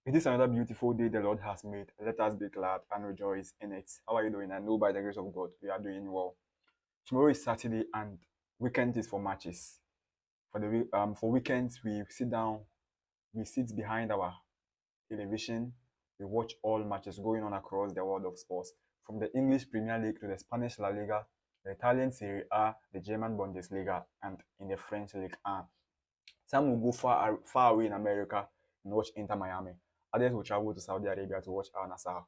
It is another beautiful day the Lord has made. Let us be glad and rejoice in it. How are you doing? I know by the grace of God we are doing well. Tomorrow is Saturday and weekend is for matches. For weekends we sit down, we sit behind our television, we watch all matches going on across the world of sports, from the English Premier League to the Spanish La Liga, the Italian Serie A, the German Bundesliga, and in the French League 1. Some will go far away in America and watch Inter Miami. Others will travel to Saudi Arabia to watch Al Nassr.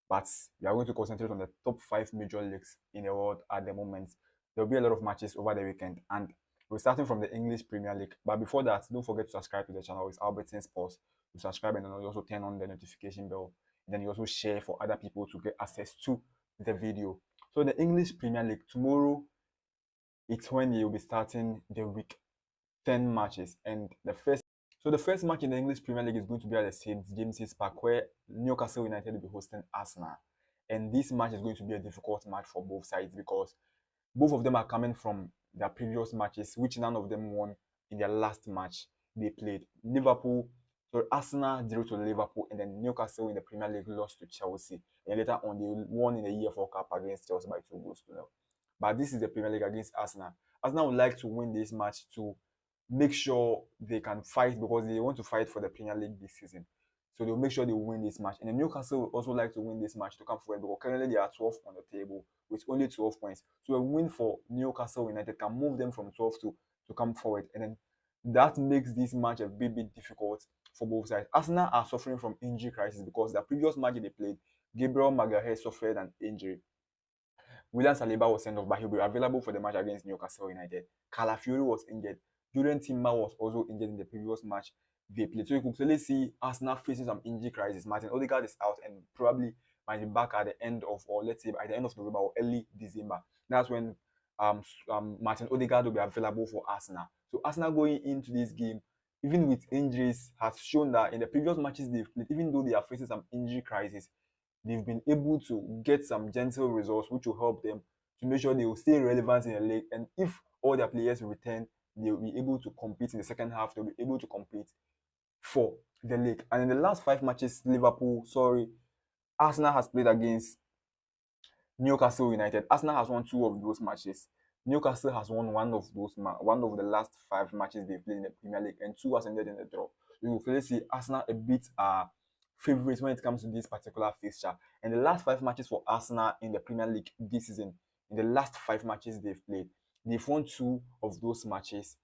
But we are going to concentrate on the top five major leagues in the world at the moment. There will be a lot of matches over the weekend, and we're starting from the English Premier League. But before that, don't forget to subscribe to the channel. It's Albertine Sports. You subscribe and then you also turn on the notification bell. And then you also share for other people to get access to the video. So the English Premier League tomorrow, it's when you'll be starting the week 10 matches, and the first match in the English Premier League is going to be at the St James's Park, where Newcastle United will be hosting Arsenal. And this match is going to be a difficult match for both sides because both of them are coming from their previous matches, which none of them won in their last match they played. Arsenal drew to Liverpool, and then Newcastle in the Premier League lost to Chelsea. And later on, they won in the EFL Cup against Chelsea by 2 goals to 0. But this is the Premier League against Arsenal. Arsenal would like to win this match to make sure they can fight because they want to fight for the Premier League this season. So they'll make sure they win this match. And then Newcastle would also like to win this match to come forward because currently they are 12 on the table with only 12 points. So a win for Newcastle United can move them from 12 to come forward. And then that makes this match a bit difficult for both sides. Arsenal are suffering from injury crisis because the previous match they played, Gabriel Magalhaes suffered an injury. William Saliba was sent off, but he'll be available for the match against Newcastle United. Calafiori was injured. Julian Timber was also injured in the previous match they played. So you could clearly see Arsenal facing some injury crisis. Martin Odegaard is out and probably might be back at the end of, or let's say by the end of November or early December. That's when Martin Odegaard will be available for Arsenal. So Arsenal going into this game, even with injuries, has shown that in the previous matches they've played, even though they are facing some injury crisis, they've been able to get some gentle results which will help them to make sure they will stay relevant in the league. And if all their players return, they will be able to compete in the second half. They'll be able to compete for the league. And in the last 5 matches, Arsenal has played against Newcastle United. Arsenal has won 2 of those matches. Newcastle has won one of the last 5 matches they played in the Premier League, and 2 has ended in a draw. You will clearly see Arsenal a bit favorites when it comes to this particular fixture. And the last 5 matches for Arsenal in the Premier League this season, in the last 5 matches they've played, they've won 2 of those matches.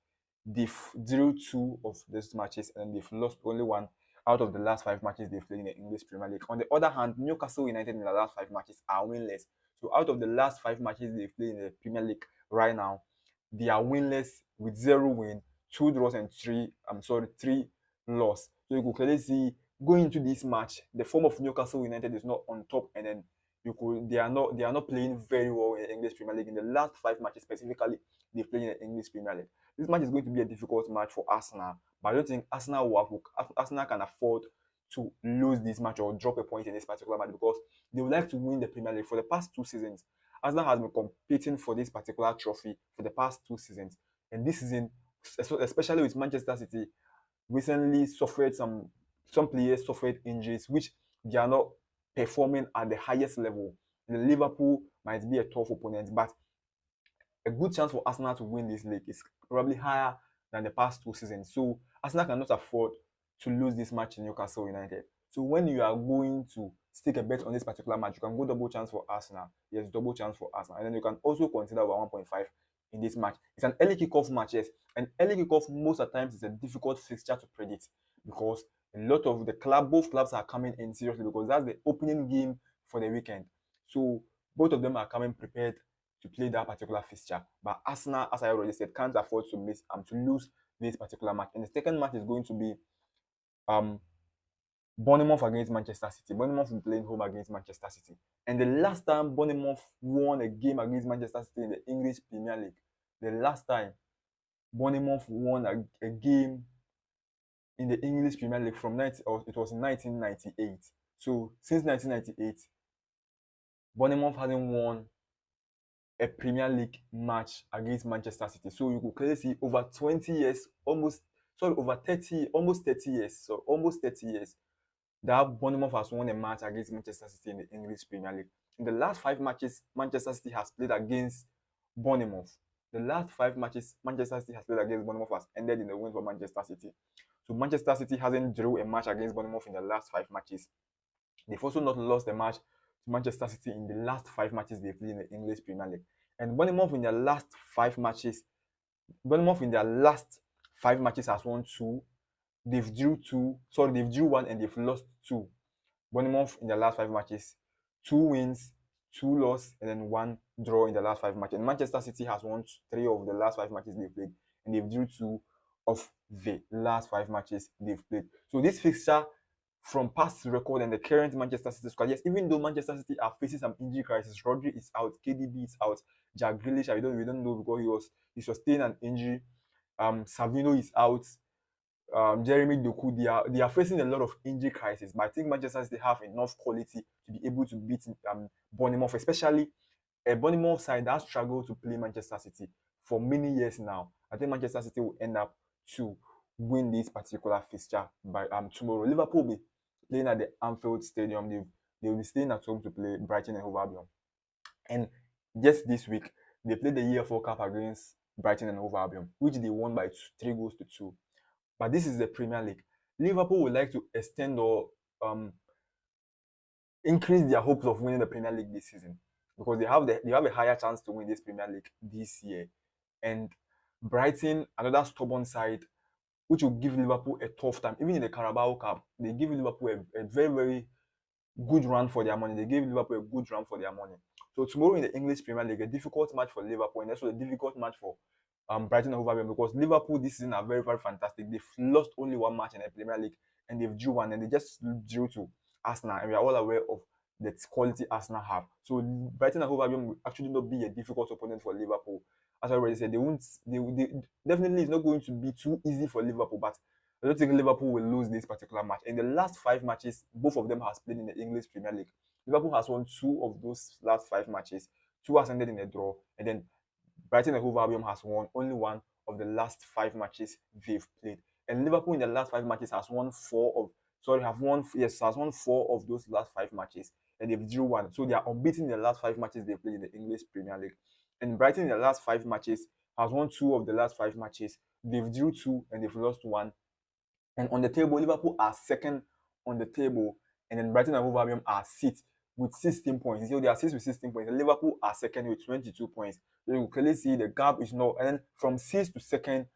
They've drew 2 of those matches, and they've lost only one out of the last 5 matches they've played in the English Premier League. On the other hand, Newcastle United in the last 5 matches are winless. So out of the last 5 matches they've played in the Premier League right now, they are winless with 0 win, 2 draws, and 3 loss. So you could clearly see going into this match, the form of Newcastle United is not on top, and then they are not playing very well in the English Premier League. In the last 5 matches specifically, they've played in the English Premier League. This match is going to be a difficult match for Arsenal, but I don't think Arsenal can afford to lose this match or drop a point in this particular match because they would like to win the Premier League. For the past 2 seasons, Arsenal has been competing for this particular trophy for the past 2 seasons, and this season, especially with Manchester City, recently suffered some players suffered injuries which they are not performing at the highest level. The Liverpool might be a tough opponent, but a good chance for Arsenal to win this league is probably higher than the past 2 seasons. So Arsenal cannot afford to lose this match in Newcastle United. So when you are going to stake a bet on this particular match, you can go double chance for Arsenal. Yes, double chance for Arsenal. And then you can also consider over 1.5 in this match. It's an early kickoff match, yes. And early kickoff most of the times is a difficult fixture to predict because both clubs are coming in seriously because that's the opening game for the weekend. So both of them are coming prepared to play that particular fixture. But Arsenal, as I already said, can't afford to lose this particular match. And the second match is going to be Bournemouth against Manchester City. Bournemouth will be playing home against Manchester City. And the last time Bournemouth won a game against Manchester City in the English Premier League, the last time Bournemouth won a game in the English Premier League it was in 1998. So since 1998, Bournemouth hasn't won a Premier League match against Manchester City. So you could clearly see over 20 years, almost 30 years. that Bournemouth has won a match against Manchester City in the English Premier League. In the last 5 matches, Manchester City has played against Bournemouth. The last 5 matches Manchester City has played against Bournemouth has ended in a win for Manchester City. So Manchester City hasn't drew a match against Bournemouth in the last 5 matches. They've also not lost a match to Manchester City in the last 5 matches they played in the English Premier League. And Bournemouth in their last 5 matches has won two. They've drew one and they've lost two. Bournemouth in their last 5 matches, 2 wins, 2 losses, and then 1 draw in the last 5 matches. And Manchester City has won 3 of the last 5 matches they've played, and they've drew 2 of the last 5 matches they've played. So this fixture from past record and the current Manchester City squad, yes, even though Manchester City are facing some injury crisis, Rodri is out, KDB is out, Jack Grealish, we don't know because he sustained an injury. Savino is out. Jeremy Doku, they are facing a lot of injury crisis, but I think Manchester City have enough quality to be able to beat Bournemouth, especially a Bournemouth side that struggled to play Manchester City for many years now. I think Manchester City will end up to win this particular fixture by tomorrow. Liverpool will be playing at the Anfield Stadium. They will be staying at home to play Brighton and Hove Albion. And just this week, they played the EFL Cup against Brighton and Hove Albion, which they won by 3 goals to 2. But this is the Premier League. Liverpool would like to extend or increase their hopes of winning the Premier League this season because they have a higher chance to win this Premier League this year. And Brighton, another stubborn side, which will give Liverpool a tough time. Even in the Carabao Cup, they give Liverpool a very, very good run for their money. They gave Liverpool a good run for their money. So tomorrow in the English Premier League, a difficult match for Liverpool and also a difficult match for Brighton and Hove Albion because Liverpool this season are very, very fantastic. They've lost only one match in the Premier League and they've drew one and they just drew to Arsenal, and we are all aware of the quality Arsenal have. So Brighton and Hove Albion will actually not be a difficult opponent for Liverpool. As I already said, they definitely it's not going to be too easy for Liverpool, but I don't think Liverpool will lose this particular match. In the last 5 matches, both of them has played in the English Premier League. Liverpool has won 2 of those last 5 matches. 2 has ended in a draw, and then Brighton and Hove Albion has won only one of the last 5 matches they've played. And Liverpool in the last 5 matches has won has won 4 of those last 5 matches, and they've drew one. So they are unbeaten in the last 5 matches they played in the English Premier League. And Brighton in the last 5 matches has won 2 of the last 5 matches. They've drew 2 and they've lost 1. And on the table, Liverpool are second on the table, and then Brighton and Hove Albion are sixth with 16 points. So they are sixth with 16 points, and Liverpool are second with 22 points. So you can clearly see the gap is not, and then from sixth to 4th,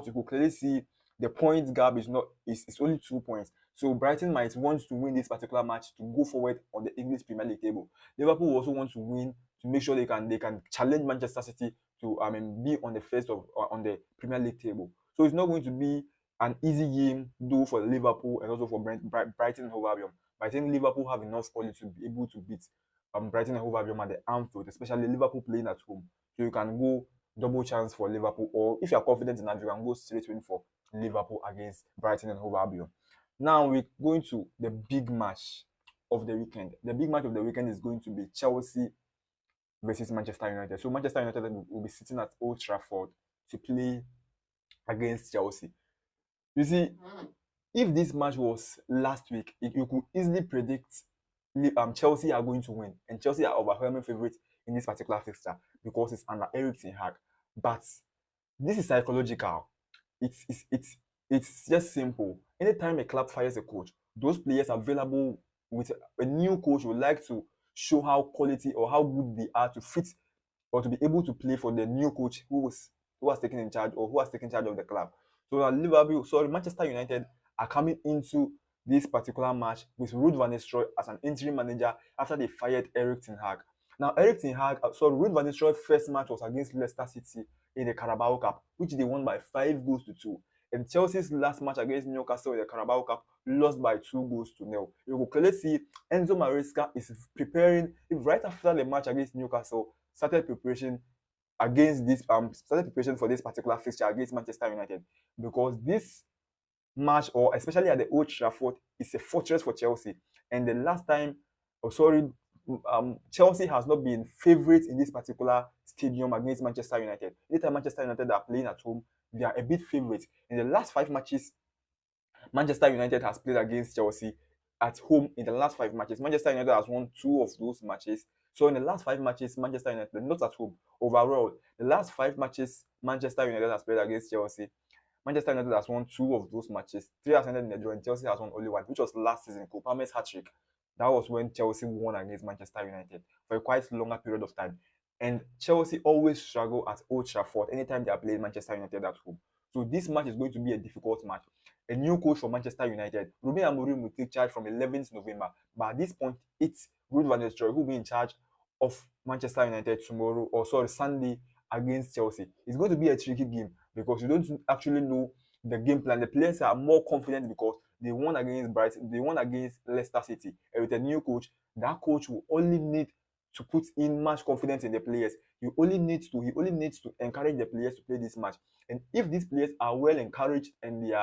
you can clearly see the points gap is not is only 2 points. So Brighton might want to win this particular match to go forward on the English Premier League table. Liverpool also want to win to make sure they can challenge Manchester City to be on the first of on the Premier League table. So it's not going to be an easy game, though, for Liverpool and also for Brighton and Hove Albion. But I think Liverpool have enough quality to be able to beat Brighton and Hove Albion at the Anfield, especially Liverpool playing at home. So you can go double chance for Liverpool, or if you are confident enough, you can go straight win for Liverpool against Brighton and Hove Albion. Now we're going to the big match of the weekend. The big match of the weekend is going to be Chelsea versus Manchester United. So Manchester United will be sitting at Old Trafford to play against Chelsea. You see, if this match was last week, you could easily predict Chelsea are going to win, and Chelsea are overwhelming favourites in this particular fixture because it's under Erik ten Hag. But this is psychological. It's just simple. Anytime a club fires a coach, those players available with a new coach would like to show how quality or how good they are to fit or to be able to play for the new coach who has taken in charge or who has taken charge of the club. So now Manchester United are coming into this particular match with Ruud van Nistelrooy as an interim manager after they fired Erik ten Hag. Now, Ruud van Nistelrooy's first match was against Leicester City in the Carabao Cup, which they won by 5 goals to 2. And Chelsea's last match against Newcastle in the Carabao Cup lost by 2 goals to 0. You will clearly see Enzo Maresca is preparing, right after the match against Newcastle, started preparation for this particular fixture against Manchester United, because this match, or especially at the Old Trafford, is a fortress for Chelsea. And the last time, Chelsea has not been favourites in this particular stadium against Manchester United. Anytime Manchester United are playing at home, they are a bit favourites. In the last 5 matches Manchester United has played against Chelsea at home in the last 5 matches. Manchester United has won 2 of those matches. So in the last 5 matches, Manchester United, not at home, overall, the last 5 matches Manchester United has played against Chelsea, Manchester United has won 2 of those matches. 3 has ended in a draw, and Chelsea has won only one, which was last season, Cole Palmer's hat-trick. That was when Chelsea won against Manchester United for a quite longer period of time. And Chelsea always struggle at Old Trafford anytime they are playing Manchester United at home. So this match is going to be a difficult match. A new coach for Manchester United, Ruben Amorim, will take charge from 11th November. But at this point, it's Ruud van Nistelrooy who will be in charge of Manchester United tomorrow, or sorry, Sunday against Chelsea. It's going to be a tricky game because you don't actually know the game plan. The players are more confident because they won against Brighton, they won against Leicester City. And with a new coach, that coach will only need to put in much confidence in the players. He only needs to encourage the players to play this match. And if these players are well encouraged and they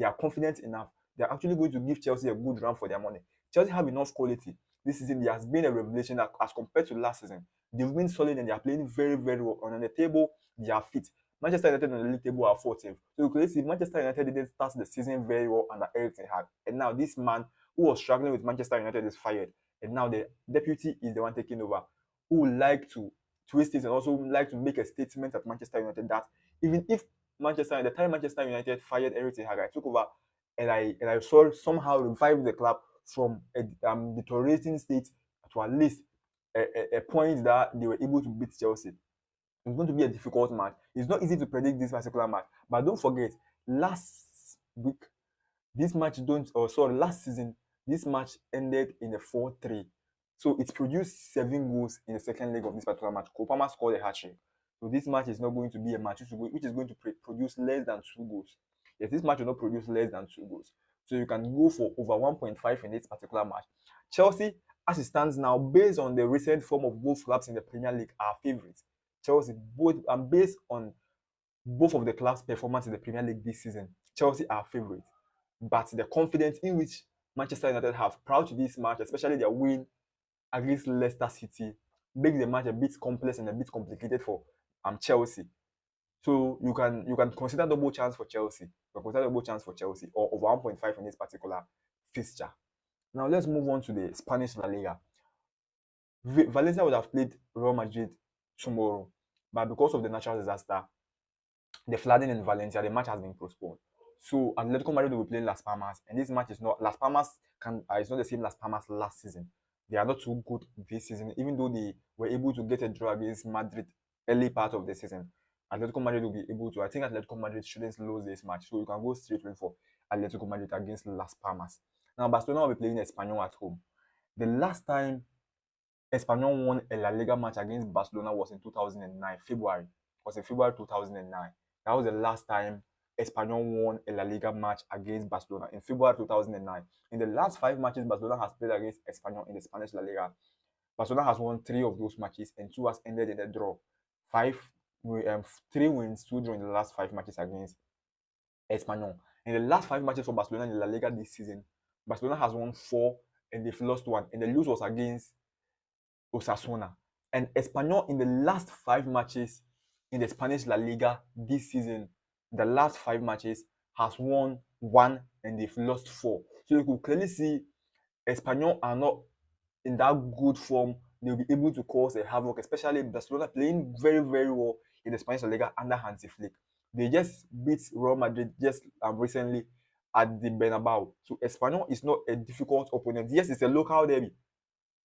are confident enough, they're actually going to give Chelsea a good run for their money. Chelsea have enough quality. This season there has been a revelation that as compared to last season, they've been solid and they are playing very, very well. And on the table, they are fit. Manchester United on the league table are 14th. So you could see Manchester United didn't start the season very well under Erik ten Hag. And now this man who was struggling with Manchester United is fired. And now the deputy is the one taking over, who would like to twist it and also like to make a statement at Manchester United that even if the time Manchester United fired Erik ten Hag, I took over and I saw somehow revive the club from a deteriorating state to at least a point that they were able to beat Chelsea. It's going to be a difficult match. It's not easy to predict this particular match, but don't forget, last week, this match don't, or sorry, last season, this match ended in a 4-3. So it produced 7 goals in the second leg of this particular match. Kopama scored a hat-trick. So this match is not going to be a match which is going to produce less than 2 goals. Yes, this match will not produce less than 2 goals. So you can go for over 1.5 in this particular match. Chelsea, as it stands now, based on the recent form of both clubs in the Premier League, are favourites. Chelsea, based on both of the clubs' performance in the Premier League this season, Chelsea are favourites. But the confidence in which Manchester United have prior to this match, especially their win against Leicester City, makes the match a bit complex and a bit complicated for Chelsea. So you can consider double chance for Chelsea. Or over 1.5 in this particular fixture. Now let's move on to the Spanish La Liga. Valencia would have played Real Madrid tomorrow, but because of the natural disaster, the flooding in Valencia, the match has been postponed. So Atletico Madrid will be playing Las Palmas, and this match is not Las Palmas it's not the same Las Palmas last season. They are not too good this season, even though they were able to get a draw against Madrid early part of the season. Atletico Madrid will be able to. I think Atletico Madrid shouldn't lose this match, so you can go straight in for Atletico Madrid against Las Palmas. Now Barcelona will be playing Espanyol at home. The last time Espanyol won a La Liga match against Barcelona was in 2009, February. It was in February 2009. That was the last time Espanyol won a La Liga match against Barcelona in February 2009. In the last 5 matches Barcelona has played against Espanyol in the Spanish La Liga, Barcelona has won 3 of those matches and 2 has ended in a draw. 3 wins, 2 draws in the last 5 matches against Espanyol. In the last 5 matches for Barcelona in La Liga this season, Barcelona has won 4 and they've lost 1, and the lose was against Osasuna. And Espanyol in the last 5 matches in the Spanish La Liga this season, the last 5 matches has won 1 and they've lost 4. So you could clearly see Espanyol are not in that good form. They'll be able to cause a havoc, especially Barcelona playing very, very well in the Spanish La Liga under Hansi Flick. They just beat Real Madrid just recently at the Bernabeu. So Espanyol is not a difficult opponent. Yes, it's a local derby,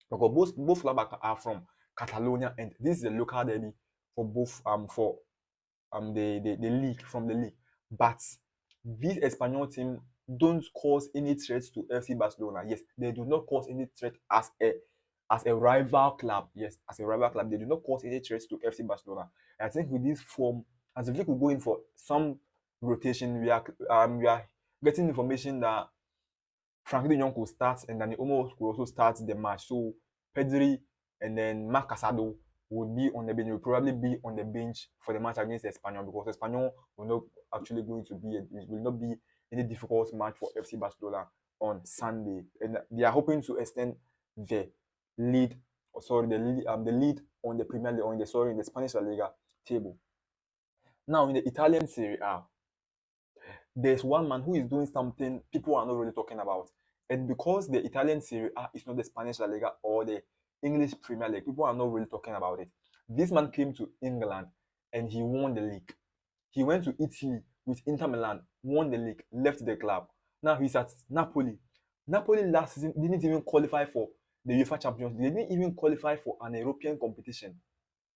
because both clubs are from Catalonia, and this is a local derby for both the league, from the league. But this Espanyol team don't cause any threats to FC Barcelona. Yes, they do not cause any threat as a rival club. Yes, as a rival club, they do not cause any threats to FC Barcelona. I think with this form, as if we could go in for some rotation, we are getting information that Frankie de Jong could start, and then Olmo could also start the match. So Pedri and then Marc Casado would be on the bench. Will probably be on the bench for the match against Espanyol, because Espanyol will not actually going to be. It will not be any difficult match for FC Barcelona on Sunday, and they are hoping to extend the lead. The lead on the Premier League, in the Spanish La Liga table. Now in the Italian Serie A, there's one man who is doing something people are not really talking about. And because the Italian Serie A is not the Spanish La Liga or the English Premier League, people are not really talking about it. This man came to England and he won the league. He went to Italy with Inter Milan, won the league, left the club. Now he's at Napoli. Napoli last season didn't even qualify for the UEFA Champions League. They didn't even qualify for an European competition.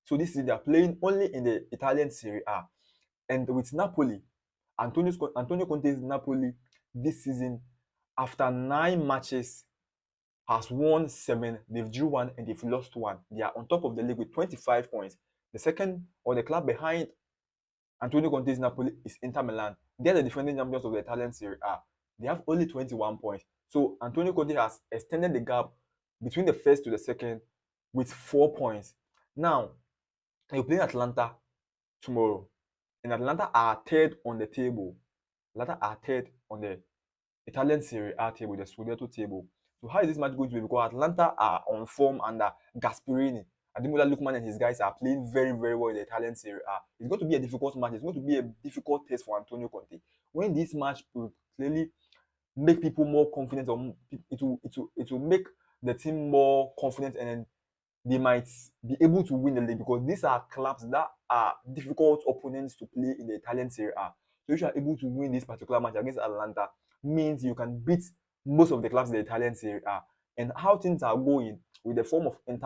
So this season they are playing only in the Italian Serie A. And with Napoli, Antonio Conte's Napoli this season, after 9 matches, has won 7, they've drew 1, and they've lost 1. They are on top of the league with 25 points. The second, or the club behind Antonio Conte's Napoli, is Inter Milan. They're the defending champions of the Italian Serie A. They have only 21 points. So Antonio Conte has extended the gap between the first to the second with 4 points. Now, you play Atlanta tomorrow. And Atlanta are third on the table. Atlanta are third on the Italian Serie A table, the Scudetto table. So how is this match going to be? Because Atlanta are on form under Gasperini. Ademola Lookman and his guys are playing very, very well in the Italian Serie A. It's going to be a difficult match. It's going to be a difficult test for Antonio Conte. When this match will clearly make people more confident, or it will make the team more confident, and they might be able to win the league, because these are clubs that are difficult opponents to play in the Italian Serie A. So if you are able to win this particular match against Atalanta, means you can beat most of the clubs in the Italian Serie A. And how things are going with the form of with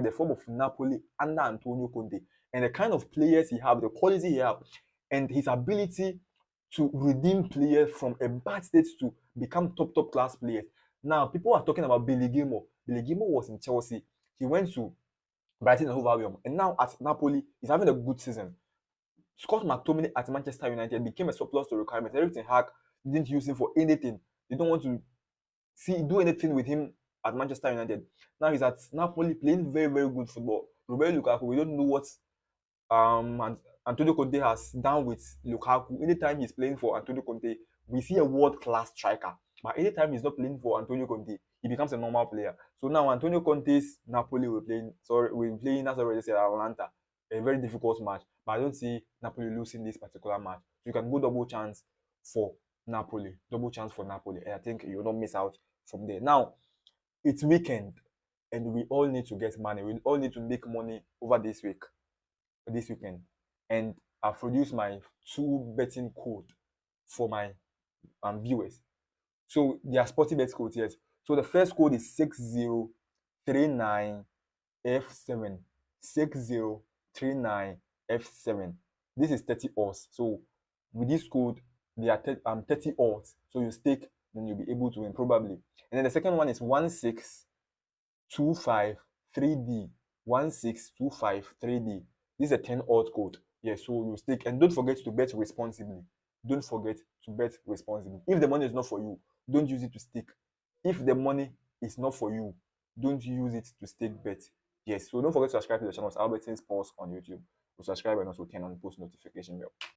the form of Napoli under Antonio Conte, and the kind of players he have, the quality he have, and his ability to redeem players from a bad state to become top class players. Now people are talking about Billy Gilmore. Billy Gilmore was in Chelsea. He went to Brighton and Hove Albion, and now at Napoli, he's having a good season. Scott McTominay at Manchester United became a surplus to requirements. Everything Hack didn't use him for anything. They don't want to do anything with him at Manchester United. Now he's at Napoli playing very, very good football. Romelu Lukaku, we don't know what and Antonio Conte has done with Lukaku. Anytime he's playing for Antonio Conte, we see a world-class striker. But anytime he's not playing for Antonio Conte, he becomes a normal player. So now Antonio Conte's Napoli will playing, as already said, Atalanta. A very difficult match. But I don't see Napoli losing this particular match. So you can go double chance for Napoli. And I think you'll not miss out from there. Now, it's weekend, and we all need to get money. We all need to make money over this weekend. And I've produced my 2 betting code for my viewers. So they are sporty bet codes, yes. So the first code is 6039F7. 6039F7. This is 30 odds. So with this code, they are 30 odds. So you stake, then you'll be able to win probably. And then the second one is 16253D. 16253D. This is a 10 odd code. Yes, so you stake, and don't forget to bet responsibly. Don't forget to bet responsibly. If the money is not for you, don't use it to stake. If the money is not for you, don't use it to stake bet. Yes, so don't forget to subscribe to the channel Albertine Sports on YouTube. So subscribe and also turn on post notification bell.